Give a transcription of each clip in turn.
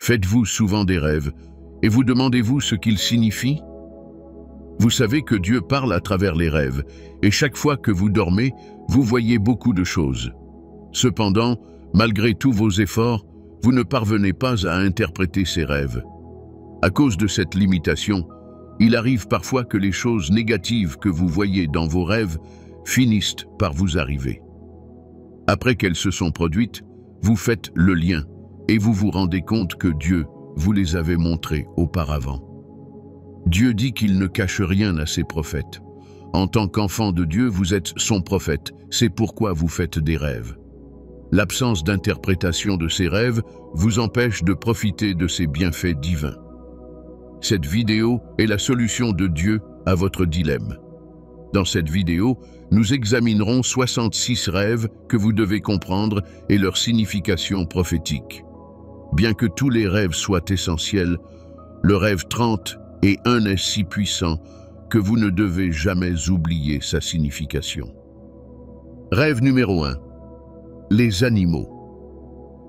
Faites-vous souvent des rêves et vous demandez-vous ce qu'ils signifient? Vous savez que Dieu parle à travers les rêves et chaque fois que vous dormez, vous voyez beaucoup de choses. Cependant, malgré tous vos efforts, vous ne parvenez pas à interpréter ces rêves. À cause de cette limitation, il arrive parfois que les choses négatives que vous voyez dans vos rêves finissent par vous arriver. Après qu'elles se sont produites, vous faites le lien et vous vous rendez compte que Dieu vous les avait montrées auparavant. Dieu dit qu'il ne cache rien à ses prophètes. En tant qu'enfant de Dieu, vous êtes son prophète, c'est pourquoi vous faites des rêves. L'absence d'interprétation de ces rêves vous empêche de profiter de ces bienfaits divins. Cette vidéo est la solution de Dieu à votre dilemme. Dans cette vidéo, nous examinerons 66 rêves que vous devez comprendre et leur signification prophétique. Bien que tous les rêves soient essentiels, le rêve 30 et un est si puissant que vous ne devez jamais oublier sa signification. Rêve numéro 1. Les animaux.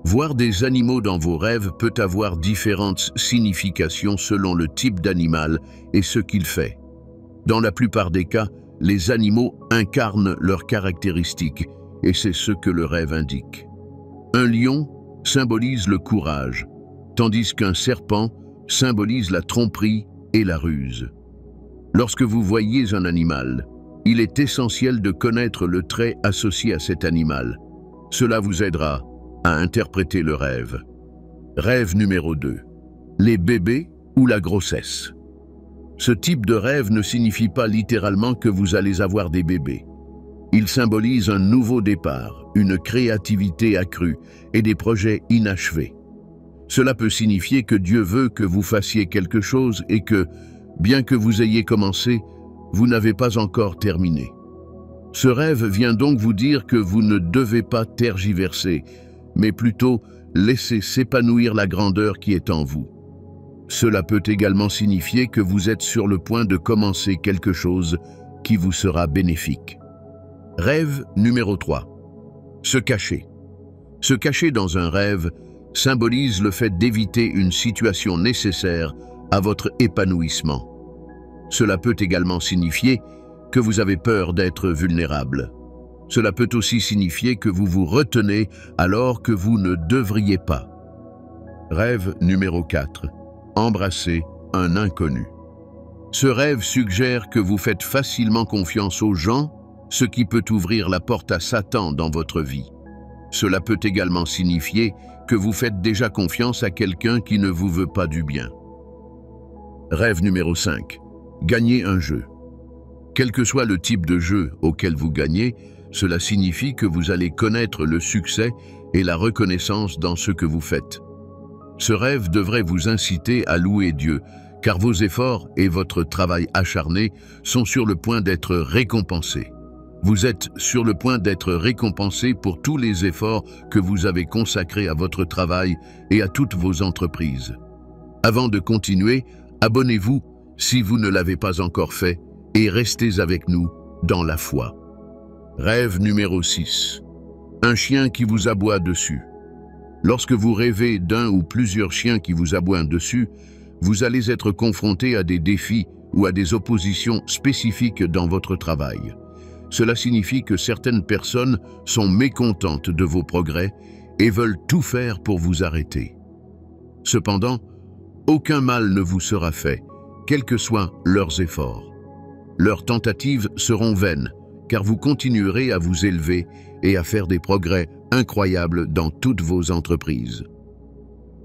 Voir des animaux dans vos rêves peut avoir différentes significations selon le type d'animal et ce qu'il fait. Dans la plupart des cas, les animaux incarnent leurs caractéristiques et c'est ce que le rêve indique. Un lion symbolise le courage, tandis qu'un serpent symbolise la tromperie et la ruse. Lorsque vous voyez un animal, il est essentiel de connaître le trait associé à cet animal. Cela vous aidera à interpréter le rêve. Rêve numéro 2. Les bébés ou la grossesse. Ce type de rêve ne signifie pas littéralement que vous allez avoir des bébés. Il symbolise un nouveau départ, une créativité accrue et des projets inachevés. Cela peut signifier que Dieu veut que vous fassiez quelque chose et que, bien que vous ayez commencé, vous n'avez pas encore terminé. Ce rêve vient donc vous dire que vous ne devez pas tergiverser, mais plutôt laisser s'épanouir la grandeur qui est en vous. Cela peut également signifier que vous êtes sur le point de commencer quelque chose qui vous sera bénéfique. Rêve numéro 3. Se cacher. Se cacher dans un rêve symbolise le fait d'éviter une situation nécessaire à votre épanouissement. Cela peut également signifier que vous avez peur d'être vulnérable. Cela peut aussi signifier que vous vous retenez alors que vous ne devriez pas. Rêve numéro 4. Embrasser un inconnu. Ce rêve suggère que vous faites facilement confiance aux gens, ce qui peut ouvrir la porte à Satan dans votre vie. Cela peut également signifier que vous faites déjà confiance à quelqu'un qui ne vous veut pas du bien. Rêve numéro 5. Gagner un jeu. Quel que soit le type de jeu auquel vous gagnez, cela signifie que vous allez connaître le succès et la reconnaissance dans ce que vous faites. Ce rêve devrait vous inciter à louer Dieu, car vos efforts et votre travail acharné sont sur le point d'être récompensés. Vous êtes sur le point d'être récompensé pour tous les efforts que vous avez consacrés à votre travail et à toutes vos entreprises. Avant de continuer, abonnez-vous si vous ne l'avez pas encore fait et restez avec nous dans la foi. Rêve numéro 6. Un chien qui vous aboie dessus. Lorsque vous rêvez d'un ou plusieurs chiens qui vous aboient dessus, vous allez être confronté à des défis ou à des oppositions spécifiques dans votre travail. Cela signifie que certaines personnes sont mécontentes de vos progrès et veulent tout faire pour vous arrêter. Cependant, aucun mal ne vous sera fait, quels que soient leurs efforts. Leurs tentatives seront vaines, car vous continuerez à vous élever et à faire des progrès incroyables dans toutes vos entreprises.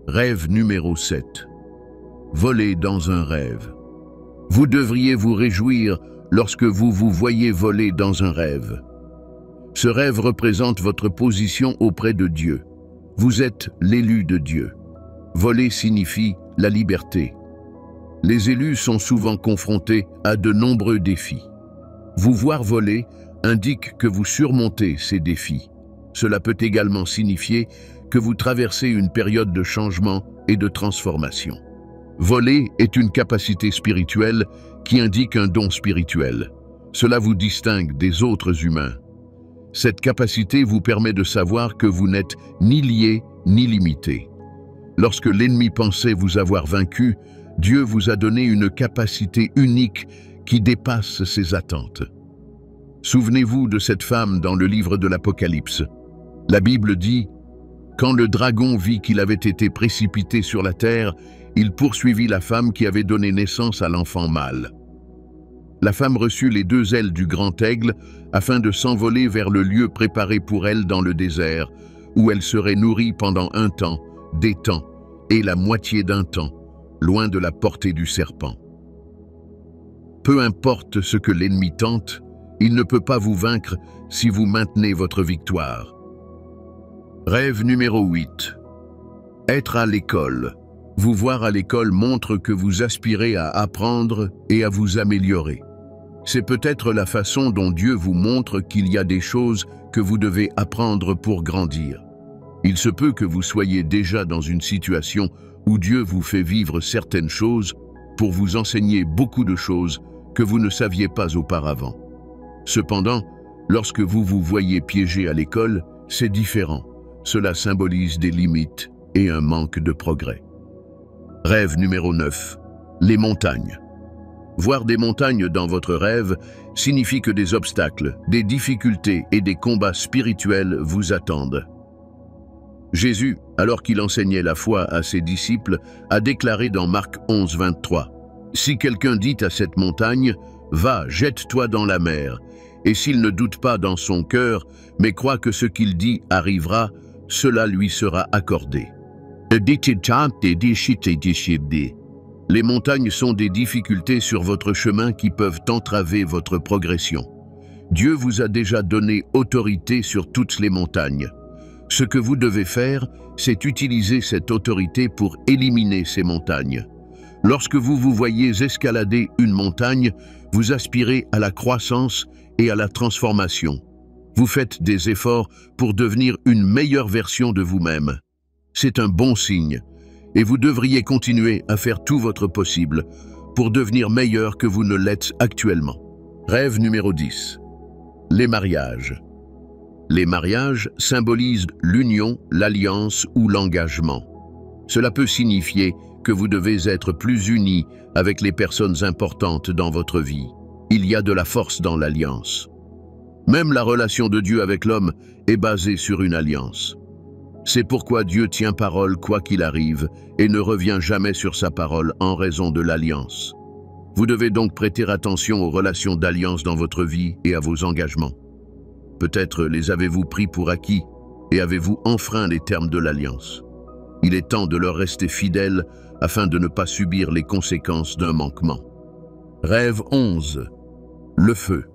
Rêve numéro 7. Voler dans un rêve. Vous devriez vous réjouir lorsque vous vous voyez voler dans un rêve. Ce rêve représente votre position auprès de Dieu. Vous êtes l'élu de Dieu. Voler signifie la liberté. Les élus sont souvent confrontés à de nombreux défis. Vous voir voler indique que vous surmontez ces défis. Cela peut également signifier que vous traversez une période de changement et de transformation. Voler est une capacité spirituelle qui indique un don spirituel. Cela vous distingue des autres humains. Cette capacité vous permet de savoir que vous n'êtes ni lié ni limité. Lorsque l'ennemi pensait vous avoir vaincu, Dieu vous a donné une capacité unique qui dépasse ses attentes. Souvenez-vous de cette femme dans le livre de l'Apocalypse. La Bible dit « Quand le dragon vit qu'il avait été précipité sur la terre, il poursuivit la femme qui avait donné naissance à l'enfant mâle. » La femme reçut les 2 ailes du grand aigle afin de s'envoler vers le lieu préparé pour elle dans le désert, où elle serait nourrie pendant un temps, des temps, et la moitié d'un temps, loin de la portée du serpent. Peu importe ce que l'ennemi tente, il ne peut pas vous vaincre si vous maintenez votre victoire. Rêve numéro 8. Être à l'école. Vous voir à l'école montre que vous aspirez à apprendre et à vous améliorer. C'est peut-être la façon dont Dieu vous montre qu'il y a des choses que vous devez apprendre pour grandir. Il se peut que vous soyez déjà dans une situation où Dieu vous fait vivre certaines choses pour vous enseigner beaucoup de choses que vous ne saviez pas auparavant. Cependant, lorsque vous vous voyez piégé à l'école, c'est différent. Cela symbolise des limites et un manque de progrès. Rêve numéro 9. Les montagnes. Voir des montagnes dans votre rêve signifie que des obstacles, des difficultés et des combats spirituels vous attendent. Jésus, alors qu'il enseignait la foi à ses disciples, a déclaré dans Marc 11, 23 « Si quelqu'un dit à cette montagne, « Va, jette-toi dans la mer », et s'il ne doute pas dans son cœur, mais croit que ce qu'il dit arrivera, cela lui sera accordé. » Les montagnes sont des difficultés sur votre chemin qui peuvent entraver votre progression. Dieu vous a déjà donné autorité sur toutes les montagnes. Ce que vous devez faire, c'est utiliser cette autorité pour éliminer ces montagnes. Lorsque vous vous voyez escalader une montagne, vous aspirez à la croissance et à la transformation. Vous faites des efforts pour devenir une meilleure version de vous-même. C'est un bon signe, et vous devriez continuer à faire tout votre possible pour devenir meilleur que vous ne l'êtes actuellement. Rêve numéro 10. Les mariages. Les mariages symbolisent l'union, l'alliance ou l'engagement. Cela peut signifier que vous devez être plus unis avec les personnes importantes dans votre vie. Il y a de la force dans l'alliance. Même la relation de Dieu avec l'homme est basée sur une alliance. C'est pourquoi Dieu tient parole quoi qu'il arrive et ne revient jamais sur sa parole en raison de l'alliance. Vous devez donc prêter attention aux relations d'alliance dans votre vie et à vos engagements. Peut-être les avez-vous pris pour acquis et avez-vous enfreint les termes de l'alliance. Il est temps de leur rester fidèles afin de ne pas subir les conséquences d'un manquement. Rêve 11. Le feu.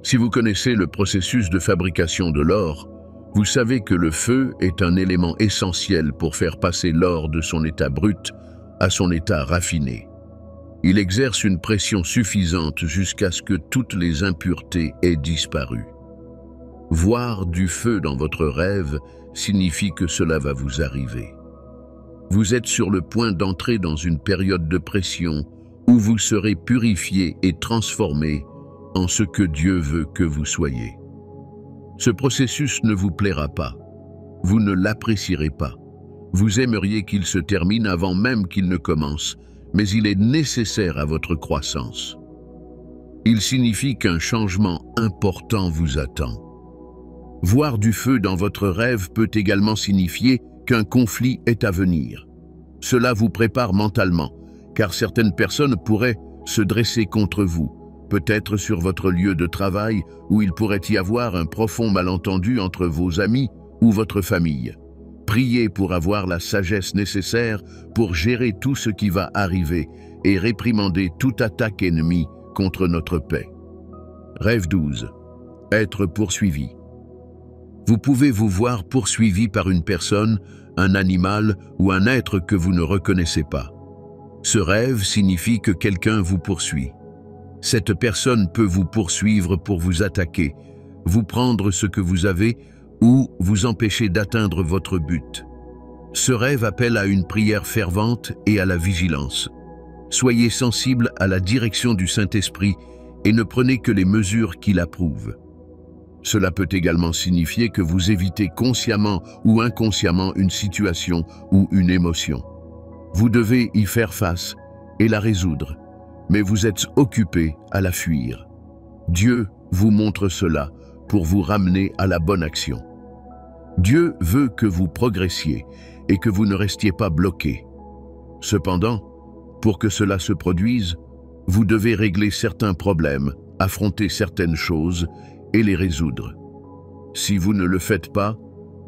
Si vous connaissez le processus de fabrication de l'or, vous savez que le feu est un élément essentiel pour faire passer l'or de son état brut à son état raffiné. Il exerce une pression suffisante jusqu'à ce que toutes les impuretés aient disparu. Voir du feu dans votre rêve signifie que cela va vous arriver. Vous êtes sur le point d'entrer dans une période de pression où vous serez purifié et transformé en ce que Dieu veut que vous soyez. Ce processus ne vous plaira pas. Vous ne l'apprécierez pas. Vous aimeriez qu'il se termine avant même qu'il ne commence, mais il est nécessaire à votre croissance. Il signifie qu'un changement important vous attend. Voir du feu dans votre rêve peut également signifier qu'un conflit est à venir. Cela vous prépare mentalement, car certaines personnes pourraient se dresser contre vous, peut-être sur votre lieu de travail où il pourrait y avoir un profond malentendu entre vos amis ou votre famille. Priez pour avoir la sagesse nécessaire pour gérer tout ce qui va arriver et réprimander toute attaque ennemie contre notre paix. Rêve 12. Être poursuivi. Vous pouvez vous voir poursuivi par une personne, un animal ou un être que vous ne reconnaissez pas. Ce rêve signifie que quelqu'un vous poursuit. Cette personne peut vous poursuivre pour vous attaquer, vous prendre ce que vous avez ou vous empêcher d'atteindre votre but. Ce rêve appelle à une prière fervente et à la vigilance. Soyez sensible à la direction du Saint-Esprit et ne prenez que les mesures qu'il approuve. Cela peut également signifier que vous évitez consciemment ou inconsciemment une situation ou une émotion. Vous devez y faire face et la résoudre, mais vous êtes occupé à la fuir. Dieu vous montre cela pour vous ramener à la bonne action. Dieu veut que vous progressiez et que vous ne restiez pas bloqué. Cependant, pour que cela se produise, vous devez régler certains problèmes, affronter certaines choses et les résoudre. Si vous ne le faites pas,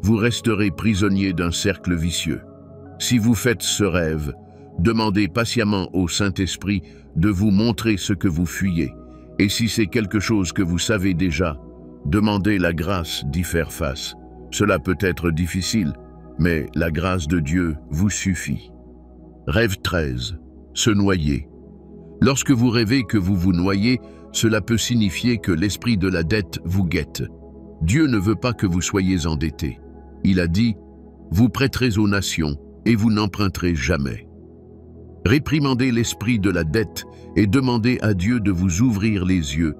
vous resterez prisonnier d'un cercle vicieux. Si vous faites ce rêve, demandez patiemment au Saint-Esprit de vous montrer ce que vous fuyez. Et si c'est quelque chose que vous savez déjà, demandez la grâce d'y faire face. Cela peut être difficile, mais la grâce de Dieu vous suffit. Rêve 13. Se noyer. Lorsque vous rêvez que vous vous noyez, cela peut signifier que l'esprit de la dette vous guette. Dieu ne veut pas que vous soyez endetté. Il a dit « Vous prêterez aux nations et vous n'emprunterez jamais ». Réprimandez l'esprit de la dette et demandez à Dieu de vous ouvrir les yeux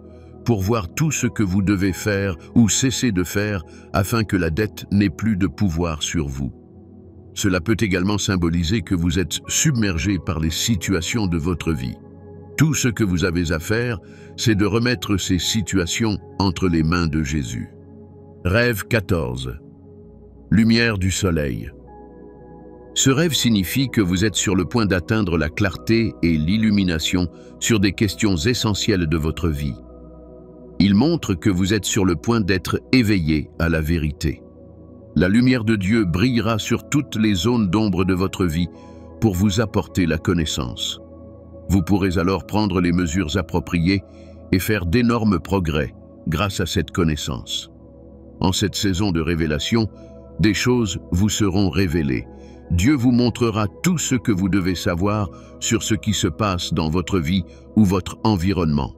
pour voir tout ce que vous devez faire ou cesser de faire afin que la dette n'ait plus de pouvoir sur vous. Cela peut également symboliser que vous êtes submergé par les situations de votre vie. Tout ce que vous avez à faire, c'est de remettre ces situations entre les mains de Jésus. Rêve 14. Lumière du soleil. Ce rêve signifie que vous êtes sur le point d'atteindre la clarté et l'illumination sur des questions essentielles de votre vie. Il montre que vous êtes sur le point d'être éveillé à la vérité. La lumière de Dieu brillera sur toutes les zones d'ombre de votre vie pour vous apporter la connaissance. Vous pourrez alors prendre les mesures appropriées et faire d'énormes progrès grâce à cette connaissance. En cette saison de révélation, des choses vous seront révélées. Dieu vous montrera tout ce que vous devez savoir sur ce qui se passe dans votre vie ou votre environnement.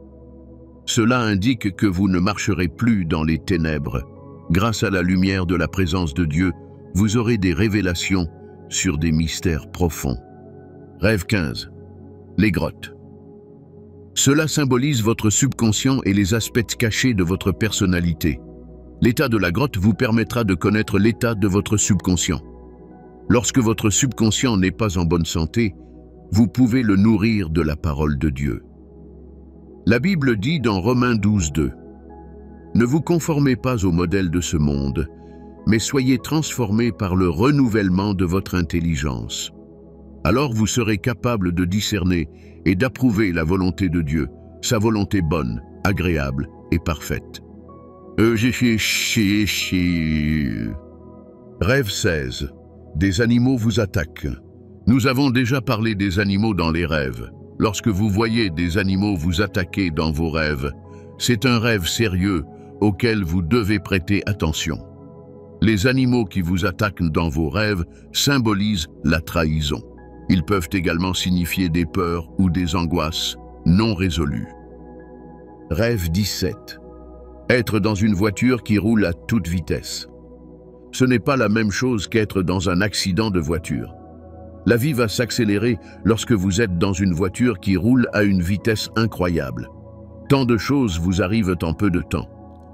Cela indique que vous ne marcherez plus dans les ténèbres. Grâce à la lumière de la présence de Dieu, vous aurez des révélations sur des mystères profonds. Rêve 15. Les grottes. Cela symbolise votre subconscient et les aspects cachés de votre personnalité. L'état de la grotte vous permettra de connaître l'état de votre subconscient. Lorsque votre subconscient n'est pas en bonne santé, vous pouvez le nourrir de la parole de Dieu. La Bible dit dans Romains 12:2 « Ne vous conformez pas au modèle de ce monde, mais soyez transformés par le renouvellement de votre intelligence. Alors vous serez capable de discerner et d'approuver la volonté de Dieu, sa volonté bonne, agréable et parfaite. » Rêve 16. Des animaux vous attaquent. Nous avons déjà parlé des animaux dans les rêves. Lorsque vous voyez des animaux vous attaquer dans vos rêves, c'est un rêve sérieux auquel vous devez prêter attention. Les animaux qui vous attaquent dans vos rêves symbolisent la trahison. Ils peuvent également signifier des peurs ou des angoisses non résolues. Rêve 17. Être dans une voiture qui roule à toute vitesse. Ce n'est pas la même chose qu'être dans un accident de voiture. La vie va s'accélérer lorsque vous êtes dans une voiture qui roule à une vitesse incroyable. Tant de choses vous arrivent en peu de temps.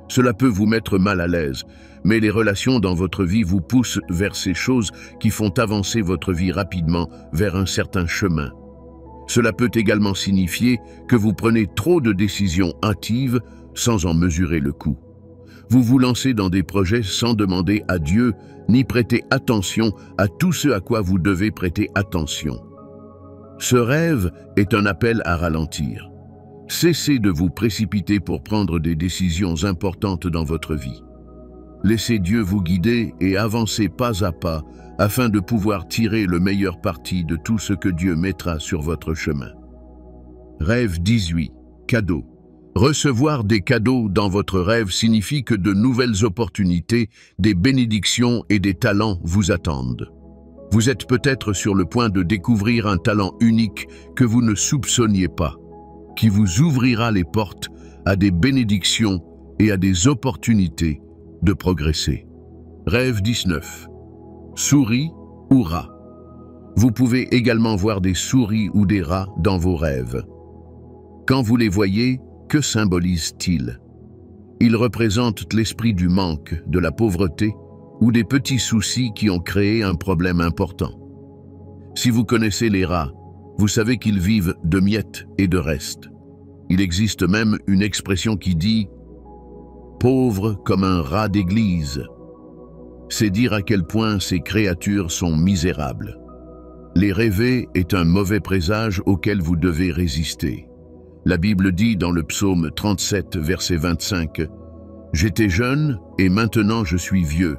Cela peut vous mettre mal à l'aise, mais les relations dans votre vie vous poussent vers ces choses qui font avancer votre vie rapidement vers un certain chemin. Cela peut également signifier que vous prenez trop de décisions hâtives sans en mesurer le coût. Vous vous lancez dans des projets sans demander à Dieu ni prêter attention à tout ce à quoi vous devez prêter attention. Ce rêve est un appel à ralentir. Cessez de vous précipiter pour prendre des décisions importantes dans votre vie. Laissez Dieu vous guider et avancez pas à pas afin de pouvoir tirer le meilleur parti de tout ce que Dieu mettra sur votre chemin. Rêve 18. Cadeau. Recevoir des cadeaux dans votre rêve signifie que de nouvelles opportunités, des bénédictions et des talents vous attendent. Vous êtes peut-être sur le point de découvrir un talent unique que vous ne soupçonniez pas, qui vous ouvrira les portes à des bénédictions et à des opportunités de progresser. Rêve 19. Souris ou rats. Vous pouvez également voir des souris ou des rats dans vos rêves. Quand vous les voyez, que symbolisent-ils? Ils représentent l'esprit du manque, de la pauvreté ou des petits soucis qui ont créé un problème important. Si vous connaissez les rats, vous savez qu'ils vivent de miettes et de restes. Il existe même une expression qui dit « pauvre comme un rat d'église ». C'est dire à quel point ces créatures sont misérables. Les rêver est un mauvais présage auquel vous devez résister. La Bible dit dans le psaume 37, verset 25, « J'étais jeune et maintenant je suis vieux,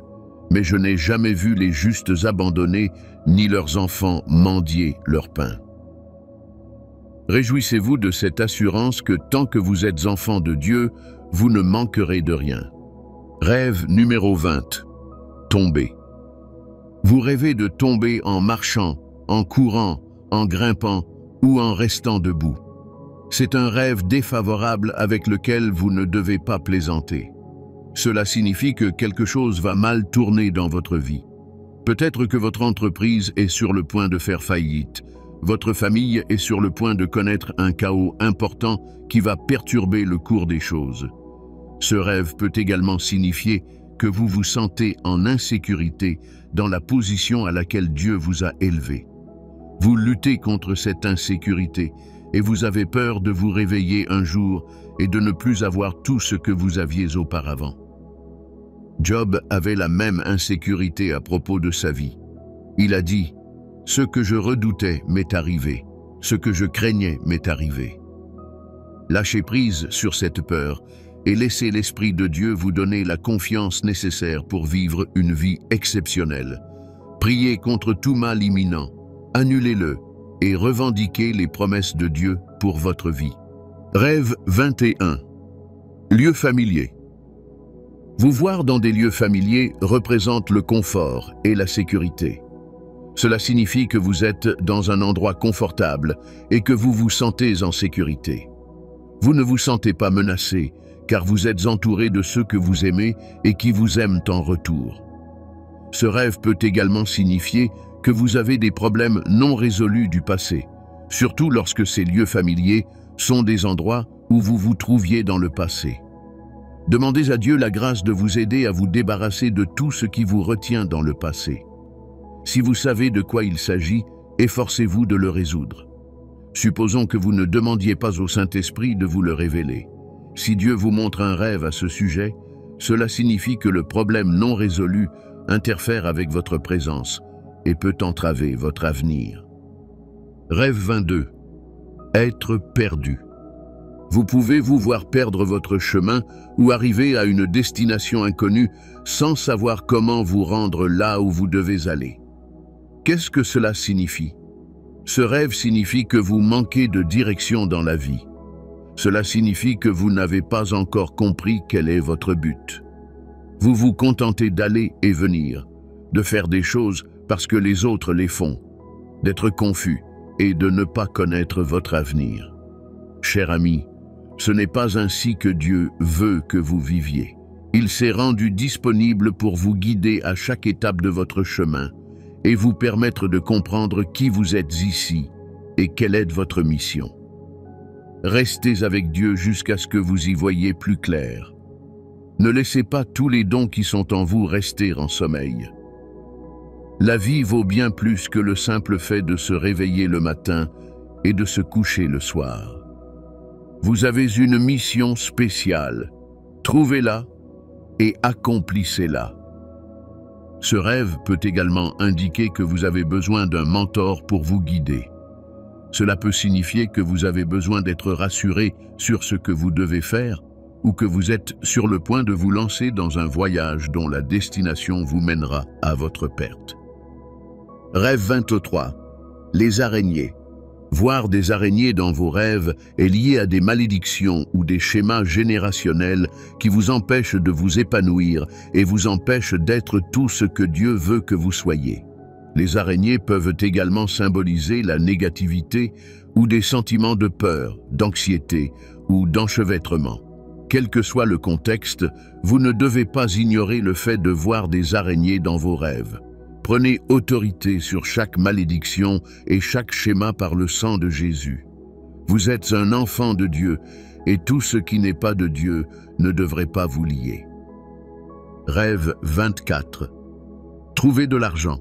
mais je n'ai jamais vu les justes abandonnés, ni leurs enfants mendier leur pain. » Réjouissez-vous de cette assurance que tant que vous êtes enfant de Dieu, vous ne manquerez de rien. Rêve numéro 20. Tomber. Vous rêvez de tomber en marchant, en courant, en grimpant ou en restant debout. C'est un rêve défavorable avec lequel vous ne devez pas plaisanter. Cela signifie que quelque chose va mal tourner dans votre vie. Peut-être que votre entreprise est sur le point de faire faillite. Votre famille est sur le point de connaître un chaos important qui va perturber le cours des choses. Ce rêve peut également signifier que vous vous sentez en insécurité dans la position à laquelle Dieu vous a élevé. Vous luttez contre cette insécurité et vous avez peur de vous réveiller un jour et de ne plus avoir tout ce que vous aviez auparavant. Job avait la même insécurité à propos de sa vie. Il a dit « Ce que je redoutais m'est arrivé, ce que je craignais m'est arrivé. » Lâchez prise sur cette peur et laissez l'Esprit de Dieu vous donner la confiance nécessaire pour vivre une vie exceptionnelle. Priez contre tout mal imminent, annulez-le et revendiquez les promesses de Dieu pour votre vie. Rêve 21. Lieu familier. Vous voir dans des lieux familiers représente le confort et la sécurité. Cela signifie que vous êtes dans un endroit confortable et que vous vous sentez en sécurité. Vous ne vous sentez pas menacé, car vous êtes entouré de ceux que vous aimez et qui vous aiment en retour. Ce rêve peut également signifier que vous avez des problèmes non résolus du passé, surtout lorsque ces lieux familiers sont des endroits où vous vous trouviez dans le passé. Demandez à Dieu la grâce de vous aider à vous débarrasser de tout ce qui vous retient dans le passé. Si vous savez de quoi il s'agit, efforcez-vous de le résoudre. Supposons que vous ne demandiez pas au Saint-Esprit de vous le révéler. Si Dieu vous montre un rêve à ce sujet, cela signifie que le problème non résolu interfère avec votre présence et peut entraver votre avenir. Rêve 22. Être perdu. Vous pouvez vous voir perdre votre chemin ou arriver à une destination inconnue sans savoir comment vous rendre là où vous devez aller. Qu'est-ce que cela signifie? Ce rêve signifie que vous manquez de direction dans la vie. Cela signifie que vous n'avez pas encore compris quel est votre but. Vous vous contentez d'aller et venir, de faire des choses parce que les autres les font, d'être confus et de ne pas connaître votre avenir. Cher ami, ce n'est pas ainsi que Dieu veut que vous viviez. Il s'est rendu disponible pour vous guider à chaque étape de votre chemin et vous permettre de comprendre qui vous êtes ici et quelle est votre mission. Restez avec Dieu jusqu'à ce que vous y voyiez plus clair. Ne laissez pas tous les dons qui sont en vous rester en sommeil. La vie vaut bien plus que le simple fait de se réveiller le matin et de se coucher le soir. Vous avez une mission spéciale. Trouvez-la et accomplissez-la. Ce rêve peut également indiquer que vous avez besoin d'un mentor pour vous guider. Cela peut signifier que vous avez besoin d'être rassuré sur ce que vous devez faire ou que vous êtes sur le point de vous lancer dans un voyage dont la destination vous mènera à votre perte. Rêve 23. Les araignées. Voir des araignées dans vos rêves est lié à des malédictions ou des schémas générationnels qui vous empêchent de vous épanouir et vous empêchent d'être tout ce que Dieu veut que vous soyez. Les araignées peuvent également symboliser la négativité ou des sentiments de peur, d'anxiété ou d'enchevêtrement. Quel que soit le contexte, vous ne devez pas ignorer le fait de voir des araignées dans vos rêves. Prenez autorité sur chaque malédiction et chaque schéma par le sang de Jésus. Vous êtes un enfant de Dieu et tout ce qui n'est pas de Dieu ne devrait pas vous lier. Rêve 24. Trouver de l'argent.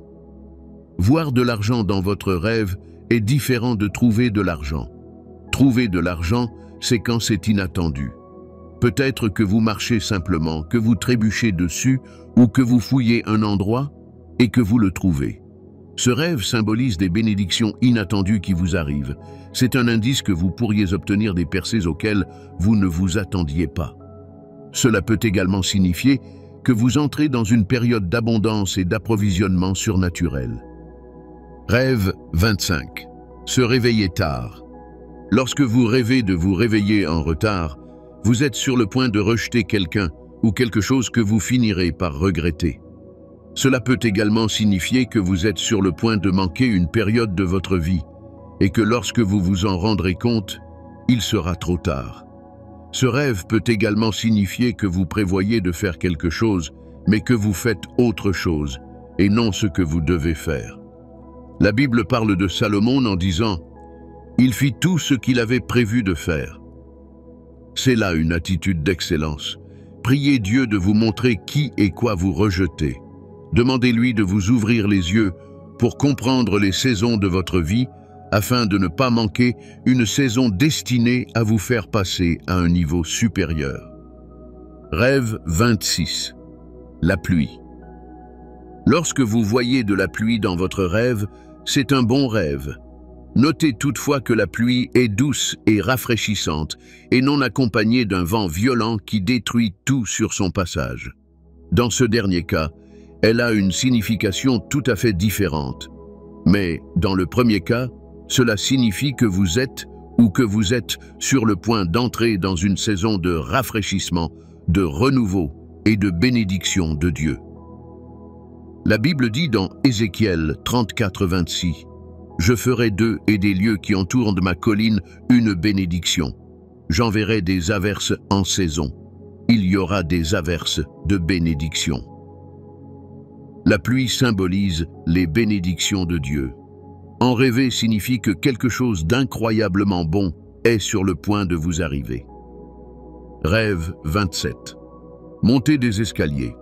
Voir de l'argent dans votre rêve est différent de trouver de l'argent. Trouver de l'argent, c'est quand c'est inattendu. Peut-être que vous marchez simplement, que vous trébuchez dessus ou que vous fouillez un endroit et que vous le trouvez. Ce rêve symbolise des bénédictions inattendues qui vous arrivent. C'est un indice que vous pourriez obtenir des percées auxquelles vous ne vous attendiez pas. Cela peut également signifier que vous entrez dans une période d'abondance et d'approvisionnement surnaturel. Rêve 25. Se réveiller tard. Lorsque vous rêvez de vous réveiller en retard, vous êtes sur le point de rejeter quelqu'un ou quelque chose que vous finirez par regretter. Cela peut également signifier que vous êtes sur le point de manquer une période de votre vie et que lorsque vous vous en rendrez compte, il sera trop tard. Ce rêve peut également signifier que vous prévoyez de faire quelque chose, mais que vous faites autre chose et non ce que vous devez faire. La Bible parle de Salomon en disant « Il fit tout ce qu'il avait prévu de faire ». C'est là une attitude d'excellence. Priez Dieu de vous montrer qui et quoi vous rejetez. Demandez-lui de vous ouvrir les yeux pour comprendre les saisons de votre vie afin de ne pas manquer une saison destinée à vous faire passer à un niveau supérieur. Rêve 26. La pluie. Lorsque vous voyez de la pluie dans votre rêve, c'est un bon rêve. Notez toutefois que la pluie est douce et rafraîchissante et non accompagnée d'un vent violent qui détruit tout sur son passage. Dans ce dernier cas, elle a une signification tout à fait différente. Mais dans le premier cas, cela signifie que vous êtes ou que vous êtes sur le point d'entrer dans une saison de rafraîchissement, de renouveau et de bénédiction de Dieu. La Bible dit dans Ézéchiel 34:26, « Je ferai d'eux et des lieux qui entourent ma colline une bénédiction. J'enverrai des averses en saison. Il y aura des averses de bénédiction. » La pluie symbolise les bénédictions de Dieu. En rêver signifie que quelque chose d'incroyablement bon est sur le point de vous arriver. Rêve 27. Monter des escaliers.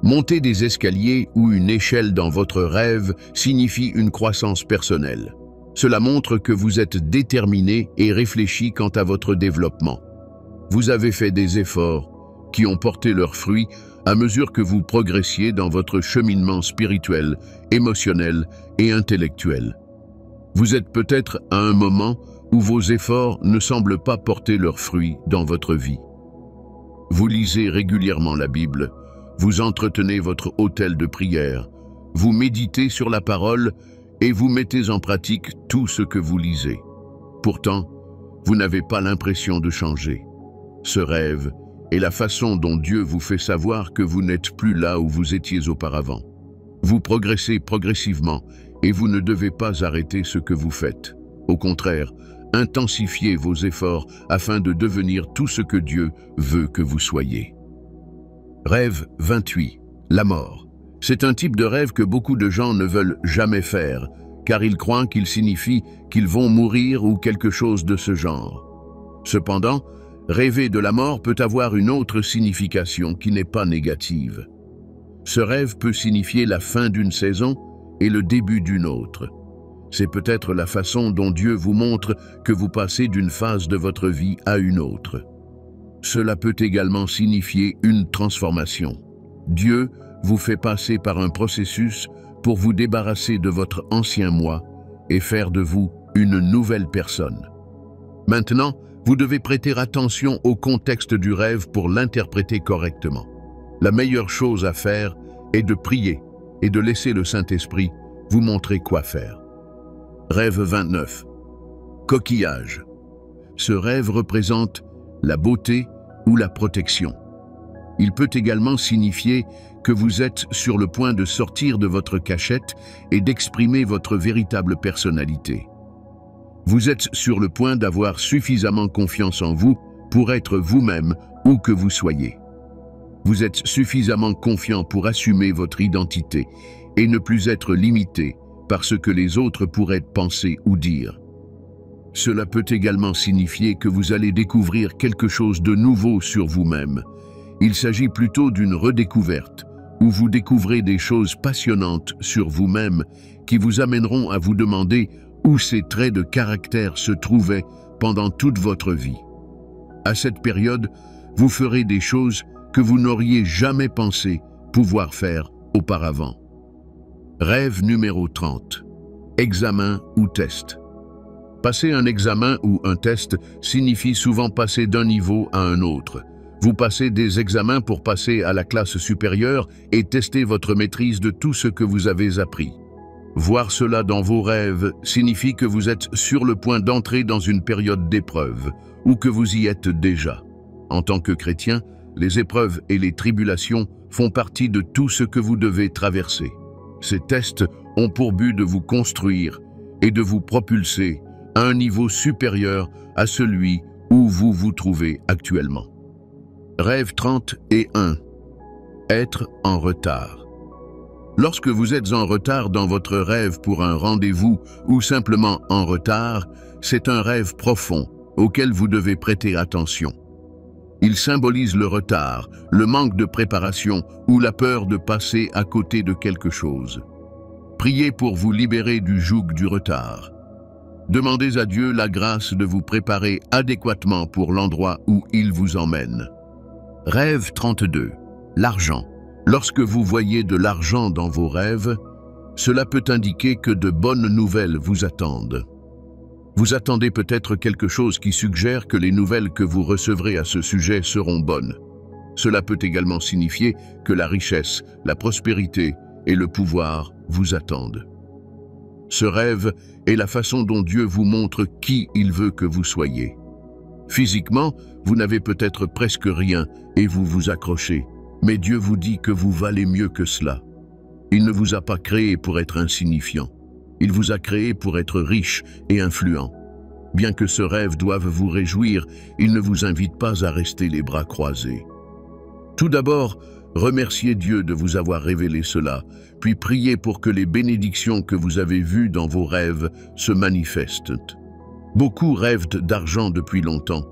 Monter des escaliers ou une échelle dans votre rêve signifie une croissance personnelle. Cela montre que vous êtes déterminé et réfléchi quant à votre développement. Vous avez fait des efforts qui ont porté leurs fruits à mesure que vous progressiez dans votre cheminement spirituel, émotionnel et intellectuel. Vous êtes peut-être à un moment où vos efforts ne semblent pas porter leurs fruits dans votre vie. Vous lisez régulièrement la Bible, vous entretenez votre autel de prière, vous méditez sur la parole et vous mettez en pratique tout ce que vous lisez. Pourtant, vous n'avez pas l'impression de changer. Ce rêve est la façon dont Dieu vous fait savoir que vous n'êtes plus là où vous étiez auparavant. Vous progressez progressivement et vous ne devez pas arrêter ce que vous faites. Au contraire, intensifiez vos efforts afin de devenir tout ce que Dieu veut que vous soyez. Rêve 28. La mort. C'est un type de rêve que beaucoup de gens ne veulent jamais faire, car ils croient qu'il signifie qu'ils vont mourir ou quelque chose de ce genre. Cependant, rêver de la mort peut avoir une autre signification qui n'est pas négative. Ce rêve peut signifier la fin d'une saison et le début d'une autre. C'est peut-être la façon dont Dieu vous montre que vous passez d'une phase de votre vie à une autre. Cela peut également signifier une transformation. Dieu vous fait passer par un processus pour vous débarrasser de votre ancien moi et faire de vous une nouvelle personne. Maintenant, vous devez prêter attention au contexte du rêve pour l'interpréter correctement. La meilleure chose à faire est de prier et de laisser le Saint-Esprit vous montrer quoi faire. Rêve 29. Coquillage. Ce rêve représente la beauté ou la protection. Il peut également signifier que vous êtes sur le point de sortir de votre cachette et d'exprimer votre véritable personnalité. Vous êtes sur le point d'avoir suffisamment confiance en vous pour être vous-même où que vous soyez. Vous êtes suffisamment confiant pour assumer votre identité et ne plus être limité par ce que les autres pourraient penser ou dire. Cela peut également signifier que vous allez découvrir quelque chose de nouveau sur vous-même. Il s'agit plutôt d'une redécouverte, où vous découvrez des choses passionnantes sur vous-même qui vous amèneront à vous demander où ces traits de caractère se trouvaient pendant toute votre vie. À cette période, vous ferez des choses que vous n'auriez jamais pensé pouvoir faire auparavant. Rêve numéro 30. Examen ou test. Passer un examen ou un test signifie souvent passer d'un niveau à un autre. Vous passez des examens pour passer à la classe supérieure et tester votre maîtrise de tout ce que vous avez appris. Voir cela dans vos rêves signifie que vous êtes sur le point d'entrer dans une période d'épreuve, ou que vous y êtes déjà. En tant que chrétien, les épreuves et les tribulations font partie de tout ce que vous devez traverser. Ces tests ont pour but de vous construire et de vous propulser à un niveau supérieur à celui où vous vous trouvez actuellement. Rêve 31. Être en retard. Lorsque vous êtes en retard dans votre rêve pour un rendez-vous ou simplement en retard, c'est un rêve profond auquel vous devez prêter attention. Il symbolise le retard, le manque de préparation ou la peur de passer à côté de quelque chose. Priez pour vous libérer du joug du retard. Demandez à Dieu la grâce de vous préparer adéquatement pour l'endroit où il vous emmène. Rêve 32. L'argent. Lorsque vous voyez de l'argent dans vos rêves, cela peut indiquer que de bonnes nouvelles vous attendent. Vous attendez peut-être quelque chose qui suggère que les nouvelles que vous recevrez à ce sujet seront bonnes. Cela peut également signifier que la richesse, la prospérité et le pouvoir vous attendent. Ce rêve est la façon dont Dieu vous montre qui il veut que vous soyez. Physiquement, vous n'avez peut-être presque rien et vous vous accrochez, mais Dieu vous dit que vous valez mieux que cela. Il ne vous a pas créé pour être insignifiant. Il vous a créé pour être riche et influent. Bien que ce rêve doive vous réjouir, il ne vous invite pas à rester les bras croisés. Tout d'abord, remerciez Dieu de vous avoir révélé cela, puis priez pour que les bénédictions que vous avez vues dans vos rêves se manifestent. Beaucoup rêvent d'argent depuis longtemps,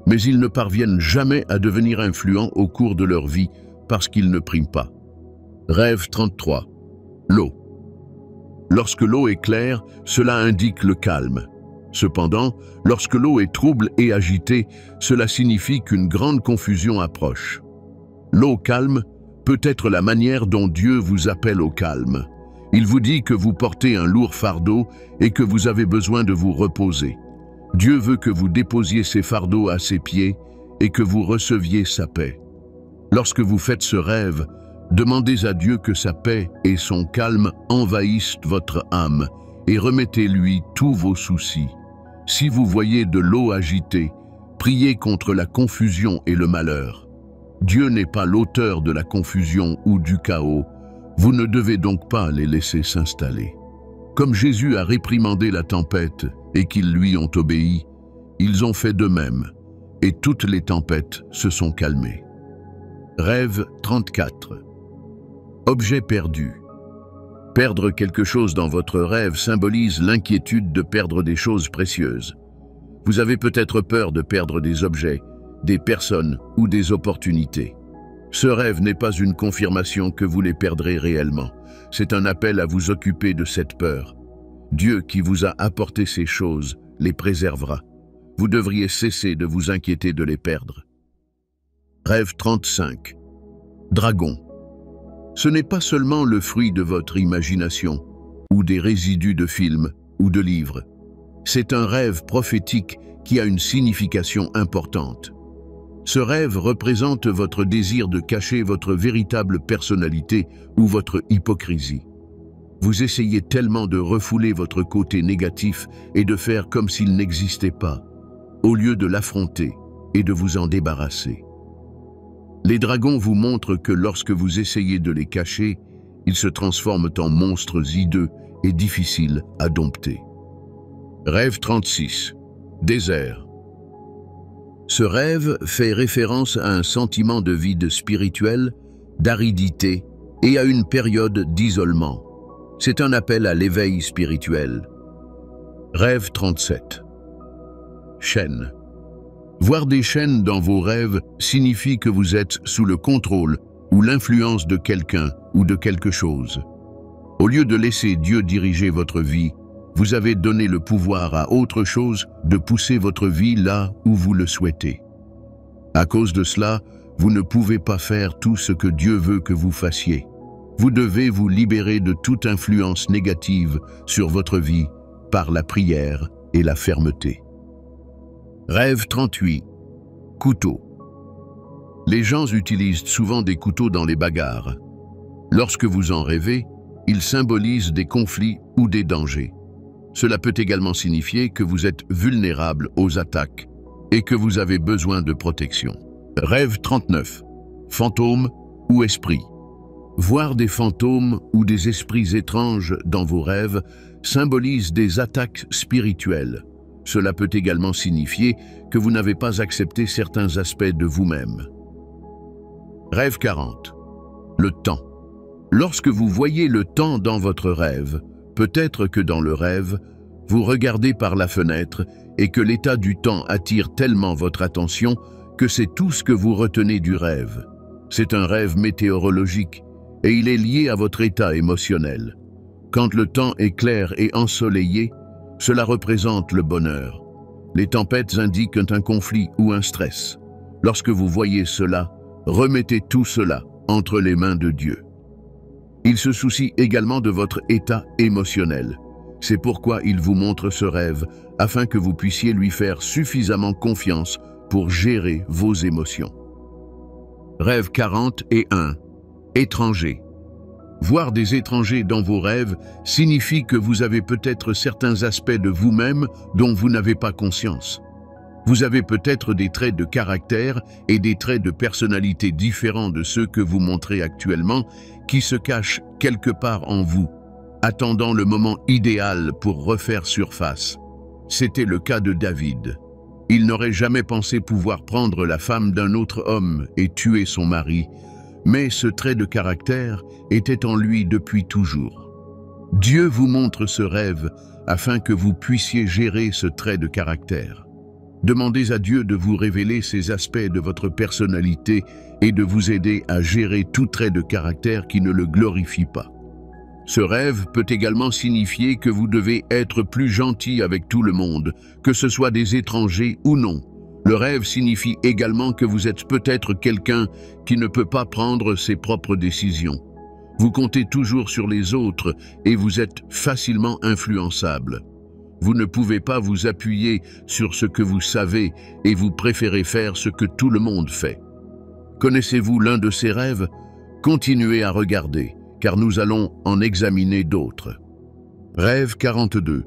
mais ils ne parviennent jamais à devenir influents au cours de leur vie parce qu'ils ne prient pas. Rêve 33. L'eau. Lorsque l'eau est claire, cela indique le calme. Cependant, lorsque l'eau est trouble et agitée, cela signifie qu'une grande confusion approche. L'eau calme peut être la manière dont Dieu vous appelle au calme. Il vous dit que vous portez un lourd fardeau et que vous avez besoin de vous reposer. Dieu veut que vous déposiez ces fardeaux à ses pieds et que vous receviez sa paix. Lorsque vous faites ce rêve, demandez à Dieu que sa paix et son calme envahissent votre âme et remettez-lui tous vos soucis. Si vous voyez de l'eau agitée, priez contre la confusion et le malheur. Dieu n'est pas l'auteur de la confusion ou du chaos. Vous ne devez donc pas les laisser s'installer. Comme Jésus a réprimandé la tempête et qu'ils lui ont obéi, ils ont fait de même, et toutes les tempêtes se sont calmées. Rêve 34. Objet perdu. Perdre quelque chose dans votre rêve symbolise l'inquiétude de perdre des choses précieuses. Vous avez peut-être peur de perdre des objets, des personnes ou des opportunités. Ce rêve n'est pas une confirmation que vous les perdrez réellement. C'est un appel à vous occuper de cette peur. Dieu qui vous a apporté ces choses les préservera. Vous devriez cesser de vous inquiéter de les perdre. Rêve 35. Dragon. Ce n'est pas seulement le fruit de votre imagination ou des résidus de films ou de livres. C'est un rêve prophétique qui a une signification importante. Ce rêve représente votre désir de cacher votre véritable personnalité ou votre hypocrisie. Vous essayez tellement de refouler votre côté négatif et de faire comme s'il n'existait pas, au lieu de l'affronter et de vous en débarrasser. Les dragons vous montrent que lorsque vous essayez de les cacher, ils se transforment en monstres hideux et difficiles à dompter. Rêve 36. Désert. Ce rêve fait référence à un sentiment de vide spirituel, d'aridité et à une période d'isolement. C'est un appel à l'éveil spirituel. Rêve 37. chaînes. Voir des chaînes dans vos rêves signifie que vous êtes sous le contrôle ou l'influence de quelqu'un ou de quelque chose. Au lieu de laisser Dieu diriger votre vie, vous avez donné le pouvoir à autre chose de pousser votre vie là où vous le souhaitez. À cause de cela, vous ne pouvez pas faire tout ce que Dieu veut que vous fassiez. Vous devez vous libérer de toute influence négative sur votre vie par la prière et la fermeté. Rêve 38. Couteau. Les gens utilisent souvent des couteaux dans les bagarres. Lorsque vous en rêvez, ils symbolisent des conflits ou des dangers. Cela peut également signifier que vous êtes vulnérable aux attaques et que vous avez besoin de protection. Rêve 39. Fantômes ou esprits. Voir des fantômes ou des esprits étranges dans vos rêves symbolise des attaques spirituelles. Cela peut également signifier que vous n'avez pas accepté certains aspects de vous-même. Rêve 40. Le temps. Lorsque vous voyez le temps dans votre rêve, peut-être que dans le rêve, vous regardez par la fenêtre et que l'état du temps attire tellement votre attention que c'est tout ce que vous retenez du rêve. C'est un rêve météorologique et il est lié à votre état émotionnel. Quand le temps est clair et ensoleillé, cela représente le bonheur. Les tempêtes indiquent un conflit ou un stress. Lorsque vous voyez cela, remettez tout cela entre les mains de Dieu. Il se soucie également de votre état émotionnel. C'est pourquoi il vous montre ce rêve, afin que vous puissiez lui faire suffisamment confiance pour gérer vos émotions. Rêve 41. Étranger. Voir des étrangers dans vos rêves signifie que vous avez peut-être certains aspects de vous-même dont vous n'avez pas conscience. Vous avez peut-être des traits de caractère et des traits de personnalité différents de ceux que vous montrez actuellement, qui se cachent quelque part en vous, attendant le moment idéal pour refaire surface. C'était le cas de David. Il n'aurait jamais pensé pouvoir prendre la femme d'un autre homme et tuer son mari, mais ce trait de caractère était en lui depuis toujours. Dieu vous montre ce rêve afin que vous puissiez gérer ce trait de caractère. Demandez à Dieu de vous révéler ces aspects de votre personnalité et de vous aider à gérer tout trait de caractère qui ne le glorifie pas. Ce rêve peut également signifier que vous devez être plus gentil avec tout le monde, que ce soit des étrangers ou non. Le rêve signifie également que vous êtes peut-être quelqu'un qui ne peut pas prendre ses propres décisions. Vous comptez toujours sur les autres et vous êtes facilement influençable. Vous ne pouvez pas vous appuyer sur ce que vous savez et vous préférez faire ce que tout le monde fait. Connaissez-vous l'un de ces rêves? Continuez à regarder, car nous allons en examiner d'autres. Rêve 42.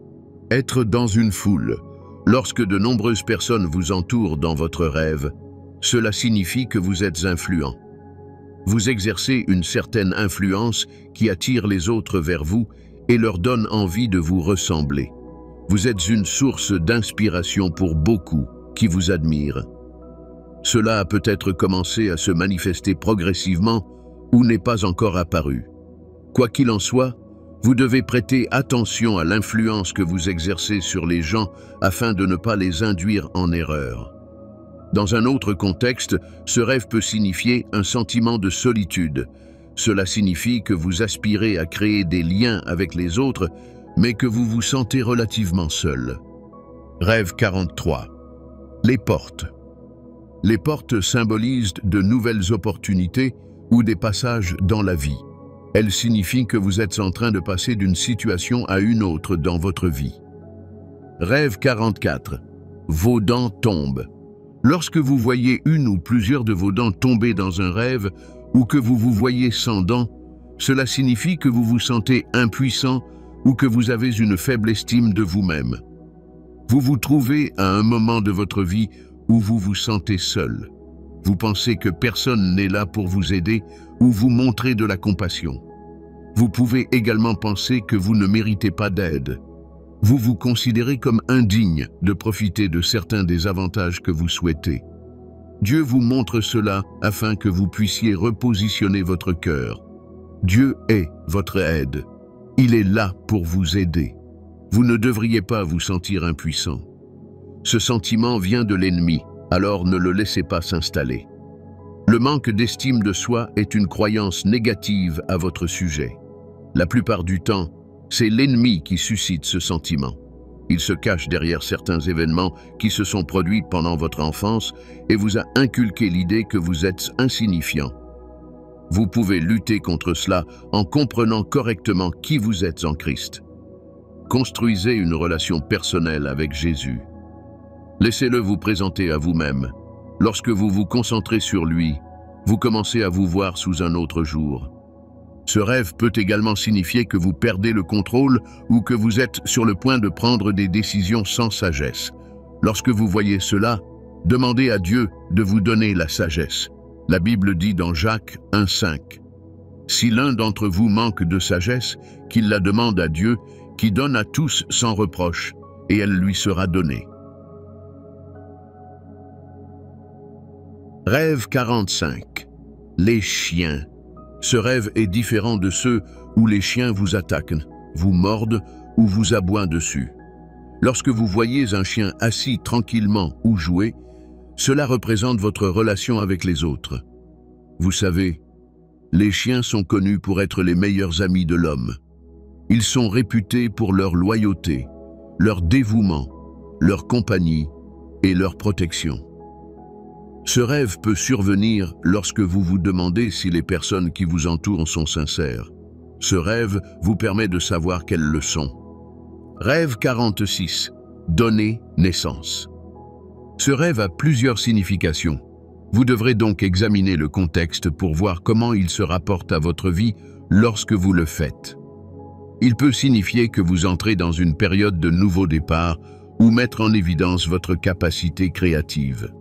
Être dans une foule. Lorsque de nombreuses personnes vous entourent dans votre rêve, cela signifie que vous êtes influent. Vous exercez une certaine influence qui attire les autres vers vous et leur donne envie de vous ressembler. Vous êtes une source d'inspiration pour beaucoup qui vous admirent. Cela a peut-être commencé à se manifester progressivement ou n'est pas encore apparu. Quoi qu'il en soit, vous devez prêter attention à l'influence que vous exercez sur les gens afin de ne pas les induire en erreur. Dans un autre contexte, ce rêve peut signifier un sentiment de solitude. Cela signifie que vous aspirez à créer des liens avec les autres, mais que vous vous sentez relativement seul. Rêve 43. Les portes. Les portes symbolisent de nouvelles opportunités ou des passages dans la vie. Elles signifient que vous êtes en train de passer d'une situation à une autre dans votre vie. Rêve 44. Vos dents tombent. Lorsque vous voyez une ou plusieurs de vos dents tomber dans un rêve ou que vous vous voyez sans dents, cela signifie que vous vous sentez impuissant ou que vous avez une faible estime de vous-même. Vous vous trouvez à un moment de votre vie où vous vous sentez seul. Vous pensez que personne n'est là pour vous aider ou vous montrer de la compassion. Vous pouvez également penser que vous ne méritez pas d'aide. Vous vous considérez comme indigne de profiter de certains des avantages que vous souhaitez. Dieu vous montre cela afin que vous puissiez repositionner votre cœur. Dieu est votre aide. Il est là pour vous aider. Vous ne devriez pas vous sentir impuissant. Ce sentiment vient de l'ennemi, alors ne le laissez pas s'installer. Le manque d'estime de soi est une croyance négative à votre sujet. La plupart du temps, c'est l'ennemi qui suscite ce sentiment. Il se cache derrière certains événements qui se sont produits pendant votre enfance et vous a inculqué l'idée que vous êtes insignifiant. Vous pouvez lutter contre cela en comprenant correctement qui vous êtes en Christ. Construisez une relation personnelle avec Jésus. Laissez-le vous présenter à vous-même. Lorsque vous vous concentrez sur lui, vous commencez à vous voir sous un autre jour. Ce rêve peut également signifier que vous perdez le contrôle ou que vous êtes sur le point de prendre des décisions sans sagesse. Lorsque vous voyez cela, demandez à Dieu de vous donner la sagesse. La Bible dit dans Jacques 1,5 « Si l'un d'entre vous manque de sagesse, qu'il la demande à Dieu, qui donne à tous sans reproche, et elle lui sera donnée. » Rêve 45. Les chiens. Ce rêve est différent de ceux où les chiens vous attaquent, vous mordent ou vous aboient dessus. Lorsque vous voyez un chien assis tranquillement ou jouer, cela représente votre relation avec les autres. Vous savez, les chiens sont connus pour être les meilleurs amis de l'homme. Ils sont réputés pour leur loyauté, leur dévouement, leur compagnie et leur protection. Ce rêve peut survenir lorsque vous vous demandez si les personnes qui vous entourent sont sincères. Ce rêve vous permet de savoir qu'elles le sont. Rêve 46. Donner naissance. Ce rêve a plusieurs significations. Vous devrez donc examiner le contexte pour voir comment il se rapporte à votre vie lorsque vous le faites. Il peut signifier que vous entrez dans une période de nouveau départ ou mettre en évidence votre capacité créative.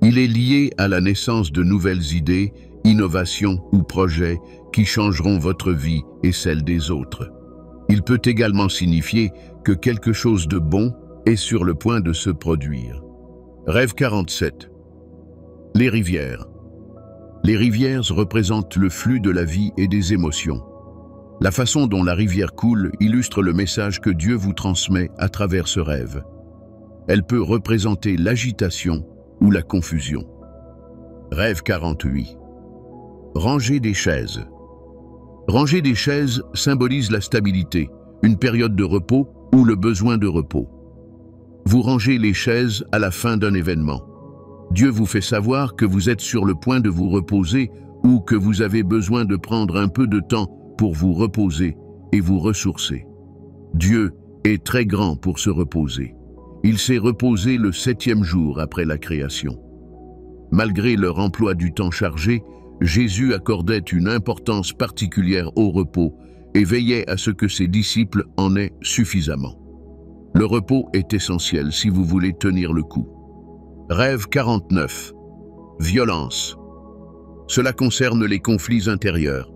Il est lié à la naissance de nouvelles idées, innovations ou projets qui changeront votre vie et celle des autres. Il peut également signifier que quelque chose de bon est sur le point de se produire. Rêve 47. Les rivières. Les rivières représentent le flux de la vie et des émotions. La façon dont la rivière coule illustre le message que Dieu vous transmet à travers ce rêve. Elle peut représenter l'agitation ou la confusion. Rêve 48. Ranger des chaises. Ranger des chaises symbolise la stabilité, une période de repos ou le besoin de repos. Vous rangez les chaises à la fin d'un événement. Dieu vous fait savoir que vous êtes sur le point de vous reposer ou que vous avez besoin de prendre un peu de temps pour vous reposer et vous ressourcer. Dieu est très grand pour se reposer. Il s'est reposé le 7e jour après la création. Malgré leur emploi du temps chargé, Jésus accordait une importance particulière au repos et veillait à ce que ses disciples en aient suffisamment. Le repos est essentiel si vous voulez tenir le coup. Rêve 49. Violence. Cela concerne les conflits intérieurs.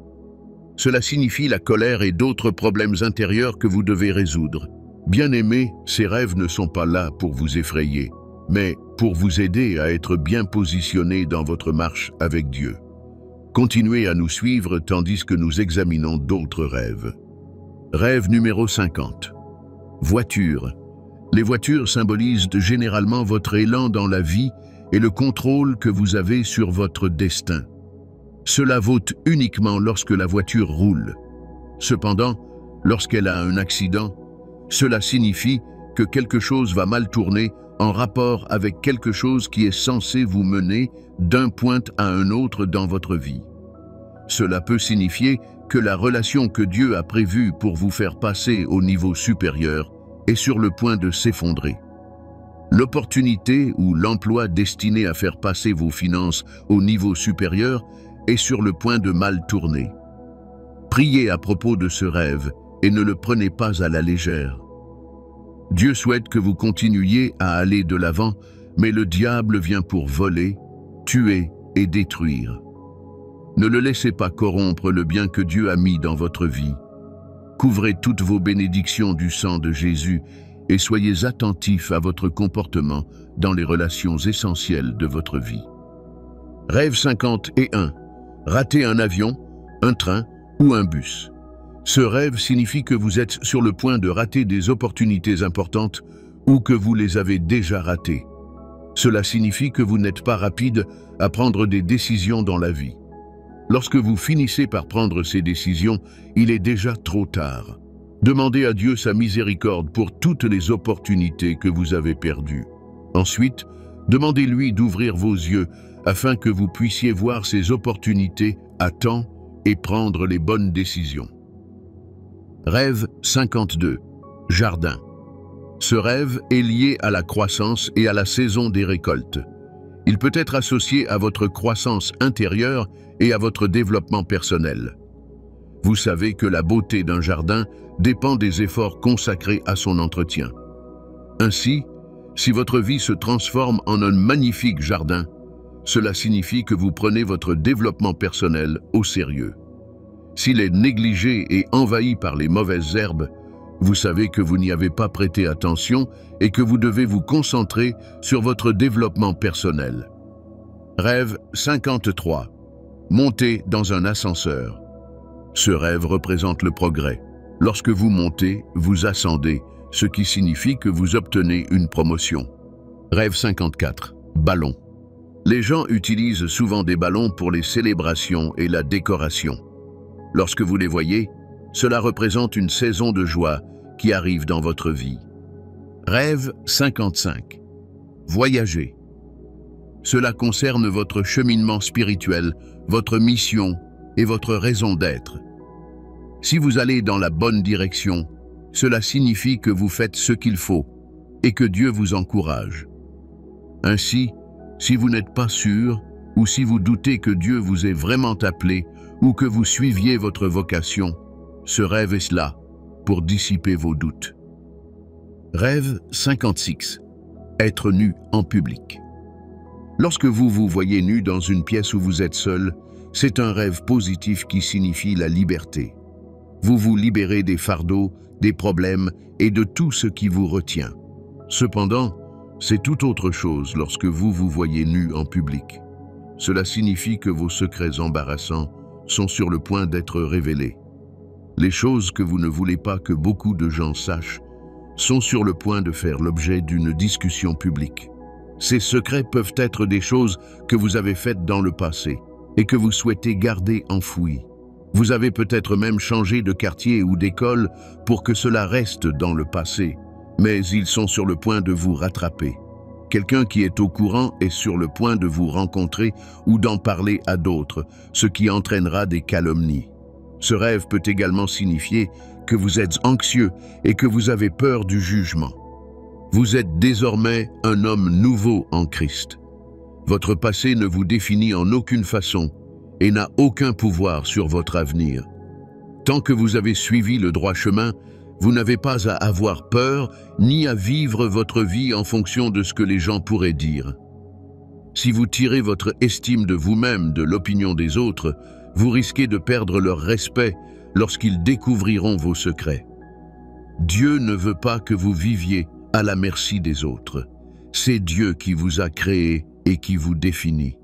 Cela signifie la colère et d'autres problèmes intérieurs que vous devez résoudre. Bien-aimés, ces rêves ne sont pas là pour vous effrayer, mais pour vous aider à être bien positionné dans votre marche avec Dieu. Continuez à nous suivre tandis que nous examinons d'autres rêves. Rêve numéro 50. Voiture. Les voitures symbolisent généralement votre élan dans la vie et le contrôle que vous avez sur votre destin. Cela vaut uniquement lorsque la voiture roule. Cependant, lorsqu'elle a un accident, cela signifie que quelque chose va mal tourner en rapport avec quelque chose qui est censé vous mener d'un point à un autre dans votre vie. Cela peut signifier que la relation que Dieu a prévue pour vous faire passer au niveau supérieur est sur le point de s'effondrer. L'opportunité ou l'emploi destiné à faire passer vos finances au niveau supérieur est sur le point de mal tourner. Priez à propos de ce rêve et ne le prenez pas à la légère. Dieu souhaite que vous continuiez à aller de l'avant, mais le diable vient pour voler, tuer et détruire. Ne le laissez pas corrompre le bien que Dieu a mis dans votre vie. Couvrez toutes vos bénédictions du sang de Jésus et soyez attentifs à votre comportement dans les relations essentielles de votre vie. Rêve 51. Rater un avion, un train ou un bus. Ce rêve signifie que vous êtes sur le point de rater des opportunités importantes ou que vous les avez déjà ratés. Cela signifie que vous n'êtes pas rapide à prendre des décisions dans la vie. Lorsque vous finissez par prendre ces décisions, il est déjà trop tard. Demandez à Dieu sa miséricorde pour toutes les opportunités que vous avez perdues. Ensuite, demandez-lui d'ouvrir vos yeux afin que vous puissiez voir ces opportunités à temps et prendre les bonnes décisions. Rêve 52. Jardin. Ce rêve est lié à la croissance et à la saison des récoltes. Il peut être associé à votre croissance intérieure et à votre développement personnel. Vous savez que la beauté d'un jardin dépend des efforts consacrés à son entretien. Ainsi, si votre vie se transforme en un magnifique jardin, cela signifie que vous prenez votre développement personnel au sérieux. S'il est négligé et envahi par les mauvaises herbes, vous savez que vous n'y avez pas prêté attention et que vous devez vous concentrer sur votre développement personnel. Rêve 53. Monter dans un ascenseur. Ce rêve représente le progrès. Lorsque vous montez, vous ascendez, ce qui signifie que vous obtenez une promotion. Rêve 54. Ballon. Les gens utilisent souvent des ballons pour les célébrations et la décoration. Lorsque vous les voyez, cela représente une saison de joie qui arrive dans votre vie. Rêve 55. Voyager. Cela concerne votre cheminement spirituel, votre mission et votre raison d'être. Si vous allez dans la bonne direction, cela signifie que vous faites ce qu'il faut et que Dieu vous encourage. Ainsi, si vous n'êtes pas sûr ou si vous doutez que Dieu vous ait vraiment appelé ou que vous suiviez votre vocation, ce rêve est là pour dissiper vos doutes. Rêve 56. Être nu en public. Lorsque vous vous voyez nu dans une pièce où vous êtes seul, c'est un rêve positif qui signifie la liberté. Vous vous libérez des fardeaux, des problèmes et de tout ce qui vous retient. Cependant, c'est tout autre chose lorsque vous vous voyez nu en public. Cela signifie que vos secrets embarrassants sont sur le point d'être révélés. Les choses que vous ne voulez pas que beaucoup de gens sachent sont sur le point de faire l'objet d'une discussion publique. Ces secrets peuvent être des choses que vous avez faites dans le passé et que vous souhaitez garder enfouies. Vous avez peut-être même changé de quartier ou d'école pour que cela reste dans le passé, mais ils sont sur le point de vous rattraper. Quelqu'un qui est au courant est sur le point de vous rencontrer ou d'en parler à d'autres, ce qui entraînera des calomnies. Ce rêve peut également signifier que vous êtes anxieux et que vous avez peur du jugement. Vous êtes désormais un homme nouveau en Christ. Votre passé ne vous définit en aucune façon et n'a aucun pouvoir sur votre avenir. Tant que vous avez suivi le droit chemin, vous n'avez pas à avoir peur ni à vivre votre vie en fonction de ce que les gens pourraient dire. Si vous tirez votre estime de vous-même de l'opinion des autres, vous risquez de perdre leur respect lorsqu'ils découvriront vos secrets. Dieu ne veut pas que vous viviez à la merci des autres. C'est Dieu qui vous a créé et qui vous définit.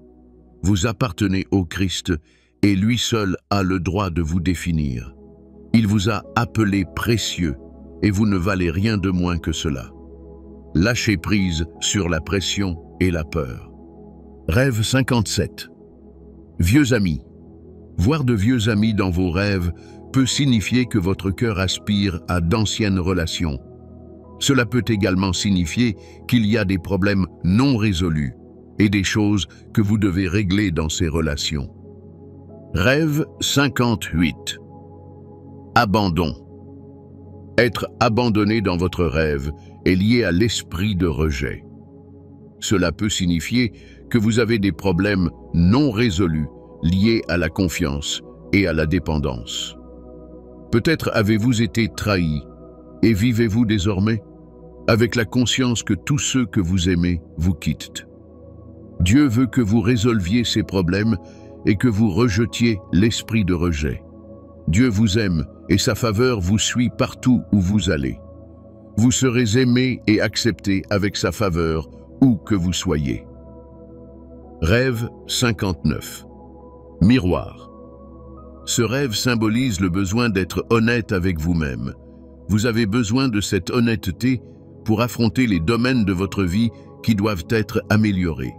Vous appartenez au Christ et lui seul a le droit de vous définir. Il vous a appelé précieux et vous ne valez rien de moins que cela. Lâchez prise sur la pression et la peur. Rêve 57. Vieux amis. Voir de vieux amis dans vos rêves peut signifier que votre cœur aspire à d'anciennes relations. Cela peut également signifier qu'il y a des problèmes non résolus et des choses que vous devez régler dans ces relations. Rêve 58. Abandon. Être abandonné dans votre rêve est lié à l'esprit de rejet. Cela peut signifier que vous avez des problèmes non résolus liés à la confiance et à la dépendance. Peut-être avez-vous été trahi et vivez-vous désormais avec la conscience que tous ceux que vous aimez vous quittent. Dieu veut que vous résolviez ces problèmes et que vous rejetiez l'esprit de rejet. Dieu vous aime et sa faveur vous suit partout où vous allez. Vous serez aimé et accepté avec sa faveur où que vous soyez. Rêve 59. Miroir. Ce rêve symbolise le besoin d'être honnête avec vous-même. Vous avez besoin de cette honnêteté pour affronter les domaines de votre vie qui doivent être améliorés.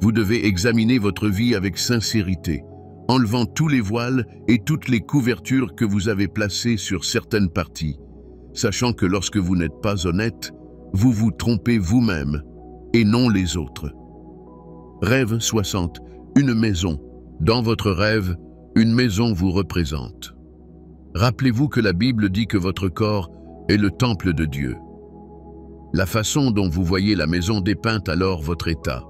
Vous devez examiner votre vie avec sincérité, enlevant tous les voiles et toutes les couvertures que vous avez placées sur certaines parties, sachant que lorsque vous n'êtes pas honnête, vous vous trompez vous-même et non les autres. Rêve 60. Une maison. Dans votre rêve, une maison vous représente. Rappelez-vous que la Bible dit que votre corps est le temple de Dieu. La façon dont vous voyez la maison dépeint alors votre état.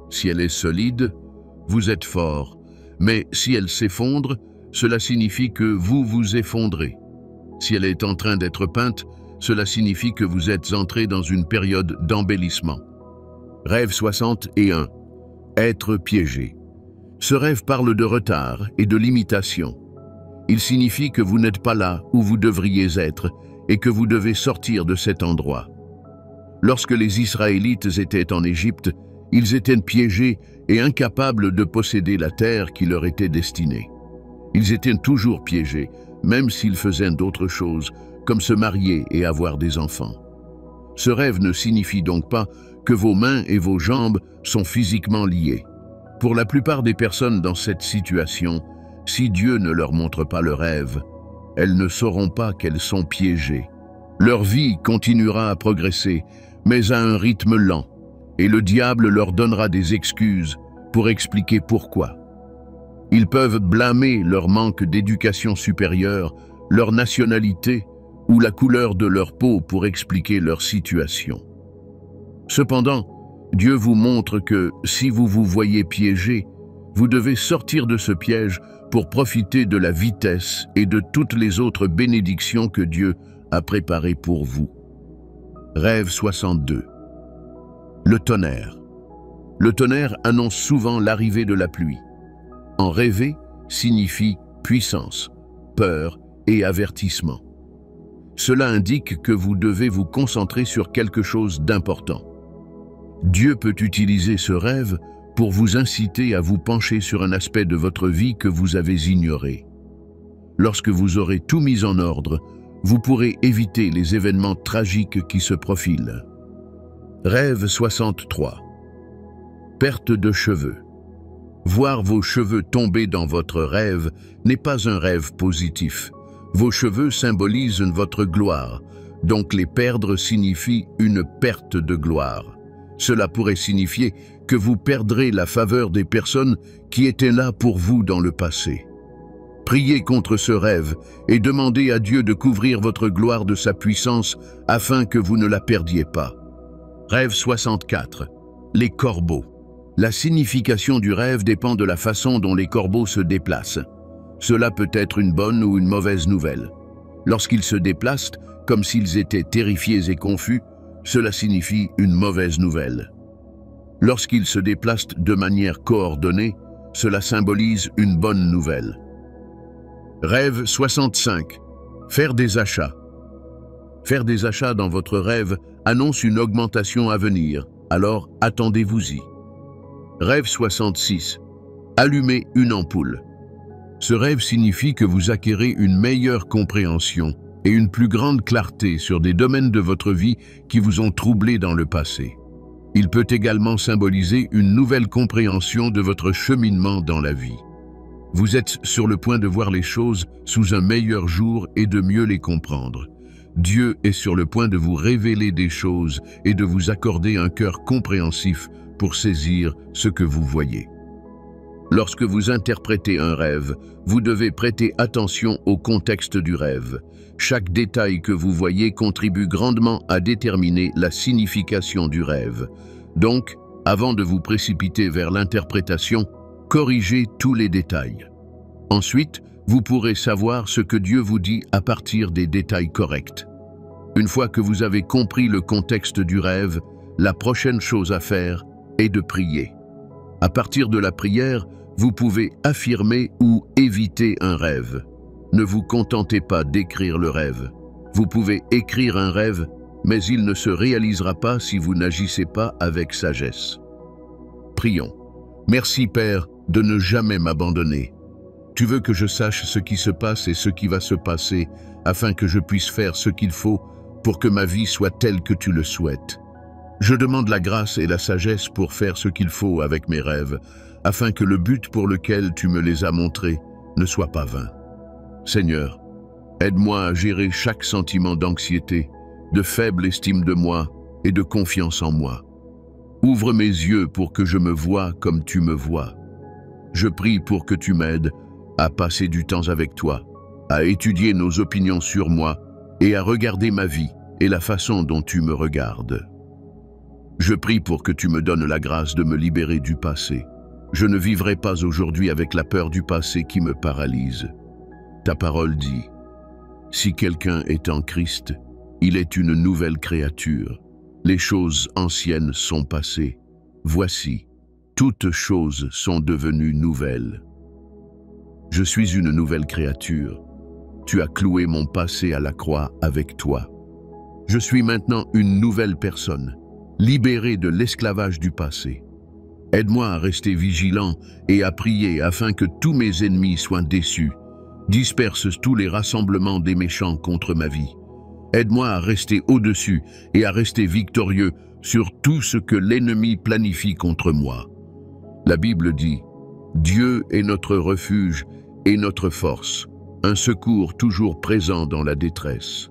Si elle est solide, vous êtes fort, mais si elle s'effondre, cela signifie que vous vous effondrez. Si elle est en train d'être peinte, cela signifie que vous êtes entré dans une période d'embellissement. Rêve 61. Être piégé. Ce rêve parle de retard et de limitation. Il signifie que vous n'êtes pas là où vous devriez être et que vous devez sortir de cet endroit. Lorsque les Israélites étaient en Égypte, ils étaient piégés et incapables de posséder la terre qui leur était destinée. Ils étaient toujours piégés, même s'ils faisaient d'autres choses, comme se marier et avoir des enfants. Ce rêve ne signifie donc pas que vos mains et vos jambes sont physiquement liées. Pour la plupart des personnes dans cette situation, si Dieu ne leur montre pas le rêve, elles ne sauront pas qu'elles sont piégées. Leur vie continuera à progresser, mais à un rythme lent, et le diable leur donnera des excuses pour expliquer pourquoi. Ils peuvent blâmer leur manque d'éducation supérieure, leur nationalité ou la couleur de leur peau pour expliquer leur situation. Cependant, Dieu vous montre que si vous vous voyez piégé, vous devez sortir de ce piège pour profiter de la vitesse et de toutes les autres bénédictions que Dieu a préparées pour vous. Rêve 62. Le tonnerre. Le tonnerre annonce souvent l'arrivée de la pluie. En rêver signifie puissance, peur et avertissement. Cela indique que vous devez vous concentrer sur quelque chose d'important. Dieu peut utiliser ce rêve pour vous inciter à vous pencher sur un aspect de votre vie que vous avez ignoré. Lorsque vous aurez tout mis en ordre, vous pourrez éviter les événements tragiques qui se profilent. Rêve 63. Perte de cheveux. Voir vos cheveux tomber dans votre rêve n'est pas un rêve positif. Vos cheveux symbolisent votre gloire, donc les perdre signifie une perte de gloire. Cela pourrait signifier que vous perdrez la faveur des personnes qui étaient là pour vous dans le passé. Priez contre ce rêve et demandez à Dieu de couvrir votre gloire de sa puissance afin que vous ne la perdiez pas. Rêve 64. Les corbeaux. La signification du rêve dépend de la façon dont les corbeaux se déplacent. Cela peut être une bonne ou une mauvaise nouvelle. Lorsqu'ils se déplacent, comme s'ils étaient terrifiés et confus, cela signifie une mauvaise nouvelle. Lorsqu'ils se déplacent de manière coordonnée, cela symbolise une bonne nouvelle. Rêve 65. Faire des achats. Faire des achats dans votre rêve annonce une augmentation à venir, alors attendez-vous-y. Rêve 66. Allumer une ampoule. Ce rêve signifie que vous acquérez une meilleure compréhension et une plus grande clarté sur des domaines de votre vie qui vous ont troublé dans le passé. Il peut également symboliser une nouvelle compréhension de votre cheminement dans la vie. Vous êtes sur le point de voir les choses sous un meilleur jour et de mieux les comprendre. Dieu est sur le point de vous révéler des choses et de vous accorder un cœur compréhensif pour saisir ce que vous voyez. Lorsque vous interprétez un rêve, vous devez prêter attention au contexte du rêve. Chaque détail que vous voyez contribue grandement à déterminer la signification du rêve. Donc, avant de vous précipiter vers l'interprétation, corrigez tous les détails. Ensuite, vous pourrez savoir ce que Dieu vous dit à partir des détails corrects. Une fois que vous avez compris le contexte du rêve, la prochaine chose à faire est de prier. À partir de la prière, vous pouvez affirmer ou éviter un rêve. Ne vous contentez pas d'écrire le rêve. Vous pouvez écrire un rêve, mais il ne se réalisera pas si vous n'agissez pas avec sagesse. Prions. Merci Père de ne jamais m'abandonner. Tu veux que je sache ce qui se passe et ce qui va se passer, afin que je puisse faire ce qu'il faut pour que ma vie soit telle que tu le souhaites. Je demande la grâce et la sagesse pour faire ce qu'il faut avec mes rêves, afin que le but pour lequel tu me les as montrés ne soit pas vain. Seigneur, aide-moi à gérer chaque sentiment d'anxiété, de faible estime de moi et de confiance en moi. Ouvre mes yeux pour que je me voie comme tu me vois. Je prie pour que tu m'aides à passer du temps avec toi, à étudier nos opinions sur moi et à regarder ma vie et la façon dont tu me regardes. Je prie pour que tu me donnes la grâce de me libérer du passé. Je ne vivrai pas aujourd'hui avec la peur du passé qui me paralyse. Ta parole dit, « Si quelqu'un est en Christ, il est une nouvelle créature. Les choses anciennes sont passées. Voici, toutes choses sont devenues nouvelles. Je suis une nouvelle créature. Tu as cloué mon passé à la croix avec toi. Je suis maintenant une nouvelle personne, libérée de l'esclavage du passé. Aide-moi à rester vigilant et à prier afin que tous mes ennemis soient déçus. Disperse tous les rassemblements des méchants contre ma vie. Aide-moi à rester au-dessus et à rester victorieux sur tout ce que l'ennemi planifie contre moi. La Bible dit, « Dieu est notre refuge et notre force, un secours toujours présent dans la détresse. »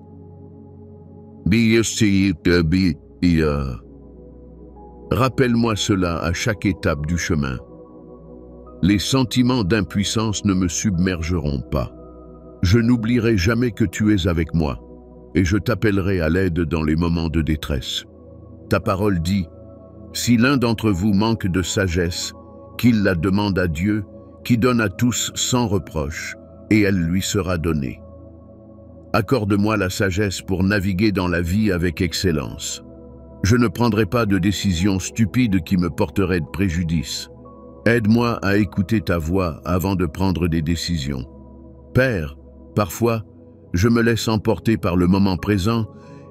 Rappelle-moi cela à chaque étape du chemin. Les sentiments d'impuissance ne me submergeront pas. Je n'oublierai jamais que tu es avec moi, et je t'appellerai à l'aide dans les moments de détresse. Ta parole dit, « Si l'un d'entre vous manque de sagesse, qu'il la demande à Dieu, qui donne à tous sans reproche, et elle lui sera donnée. » Accorde-moi la sagesse pour naviguer dans la vie avec excellence. Je ne prendrai pas de décisions stupides qui me porteraient de préjudice. Aide-moi à écouter ta voix avant de prendre des décisions. Père, parfois, je me laisse emporter par le moment présent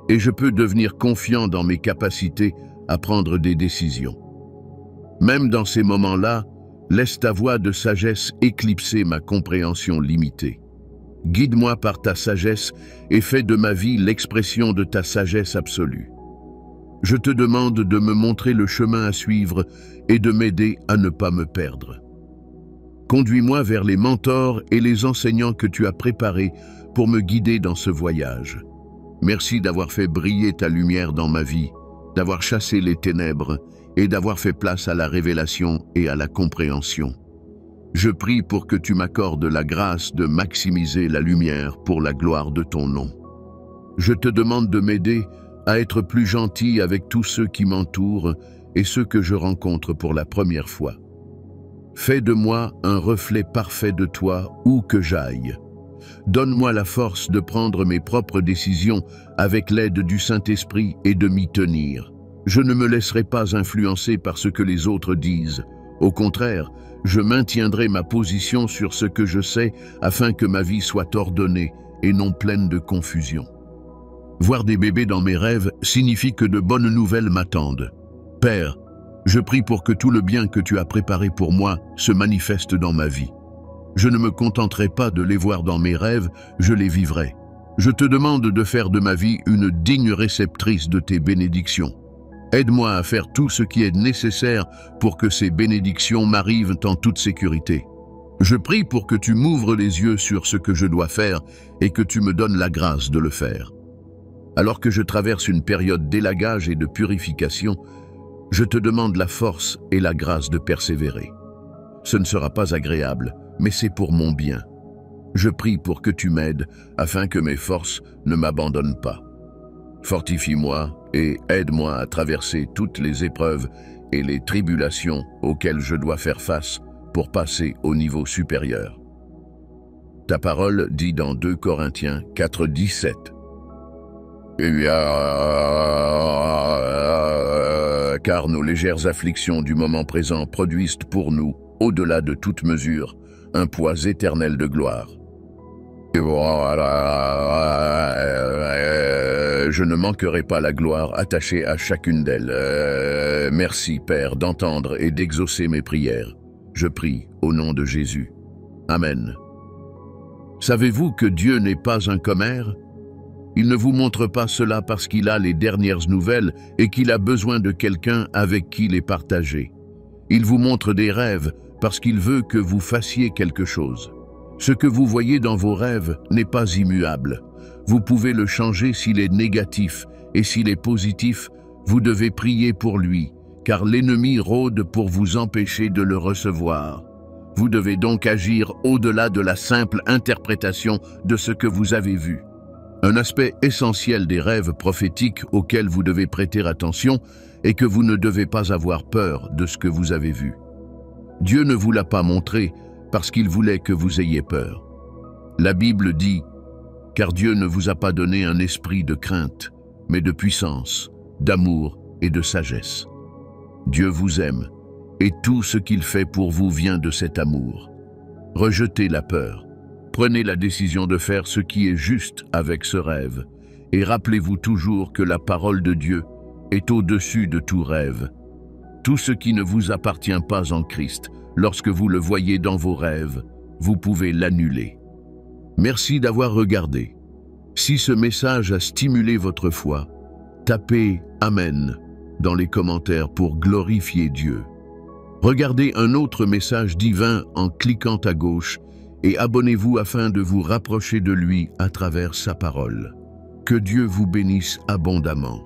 et je peux devenir confiant dans mes capacités à prendre des décisions. Même dans ces moments-là, laisse ta voix de sagesse éclipser ma compréhension limitée. Guide-moi par ta sagesse et fais de ma vie l'expression de ta sagesse absolue. Je te demande de me montrer le chemin à suivre et de m'aider à ne pas me perdre. Conduis-moi vers les mentors et les enseignants que tu as préparés pour me guider dans ce voyage. Merci d'avoir fait briller ta lumière dans ma vie, d'avoir chassé les ténèbres et d'avoir fait place à la révélation et à la compréhension. Je prie pour que tu m'accordes la grâce de maximiser la lumière pour la gloire de ton nom. Je te demande de m'aider à être plus gentil avec tous ceux qui m'entourent et ceux que je rencontre pour la première fois. Fais de moi un reflet parfait de toi où que j'aille. Donne-moi la force de prendre mes propres décisions avec l'aide du Saint-Esprit et de m'y tenir. Je ne me laisserai pas influencer par ce que les autres disent. Au contraire, je maintiendrai ma position sur ce que je sais afin que ma vie soit ordonnée et non pleine de confusion. Voir des bébés dans mes rêves signifie que de bonnes nouvelles m'attendent. Père, je prie pour que tout le bien que tu as préparé pour moi se manifeste dans ma vie. Je ne me contenterai pas de les voir dans mes rêves, je les vivrai. Je te demande de faire de ma vie une digne réceptrice de tes bénédictions. Aide-moi à faire tout ce qui est nécessaire pour que ces bénédictions m'arrivent en toute sécurité. Je prie pour que tu m'ouvres les yeux sur ce que je dois faire et que tu me donnes la grâce de le faire. Alors que je traverse une période d'élagage et de purification, je te demande la force et la grâce de persévérer. Ce ne sera pas agréable, mais c'est pour mon bien. Je prie pour que tu m'aides afin que mes forces ne m'abandonnent pas. Fortifie-moi et aide-moi à traverser toutes les épreuves et les tribulations auxquelles je dois faire face pour passer au niveau supérieur. Ta parole dit dans 2 Corinthiens 4:17. Car nos légères afflictions du moment présent produisent pour nous, au-delà de toute mesure, un poids éternel de gloire. Je ne manquerai pas la gloire attachée à chacune d'elles. Merci, Père, d'entendre et d'exaucer mes prières. Je prie au nom de Jésus. Amen. Savez-vous que Dieu n'est pas un commère? Il ne vous montre pas cela parce qu'il a les dernières nouvelles et qu'il a besoin de quelqu'un avec qui les partager. Il vous montre des rêves parce qu'il veut que vous fassiez quelque chose. Ce que vous voyez dans vos rêves n'est pas immuable. Vous pouvez le changer s'il est négatif, et s'il est positif, vous devez prier pour lui, car l'ennemi rôde pour vous empêcher de le recevoir. Vous devez donc agir au-delà de la simple interprétation de ce que vous avez vu. Un aspect essentiel des rêves prophétiques auxquels vous devez prêter attention est que vous ne devez pas avoir peur de ce que vous avez vu. Dieu ne vous l'a pas montré parce qu'il voulait que vous ayez peur. La Bible dit « Car Dieu ne vous a pas donné un esprit de crainte, mais de puissance, d'amour et de sagesse. » Dieu vous aime, et tout ce qu'il fait pour vous vient de cet amour. Rejetez la peur. Prenez la décision de faire ce qui est juste avec ce rêve, et rappelez-vous toujours que la parole de Dieu est au-dessus de tout rêve. Tout ce qui ne vous appartient pas en Christ, lorsque vous le voyez dans vos rêves, vous pouvez l'annuler. Merci d'avoir regardé. Si ce message a stimulé votre foi, tapez « Amen » dans les commentaires pour glorifier Dieu. Regardez un autre message divin en cliquant à gauche et abonnez-vous afin de vous rapprocher de lui à travers sa parole. Que Dieu vous bénisse abondamment.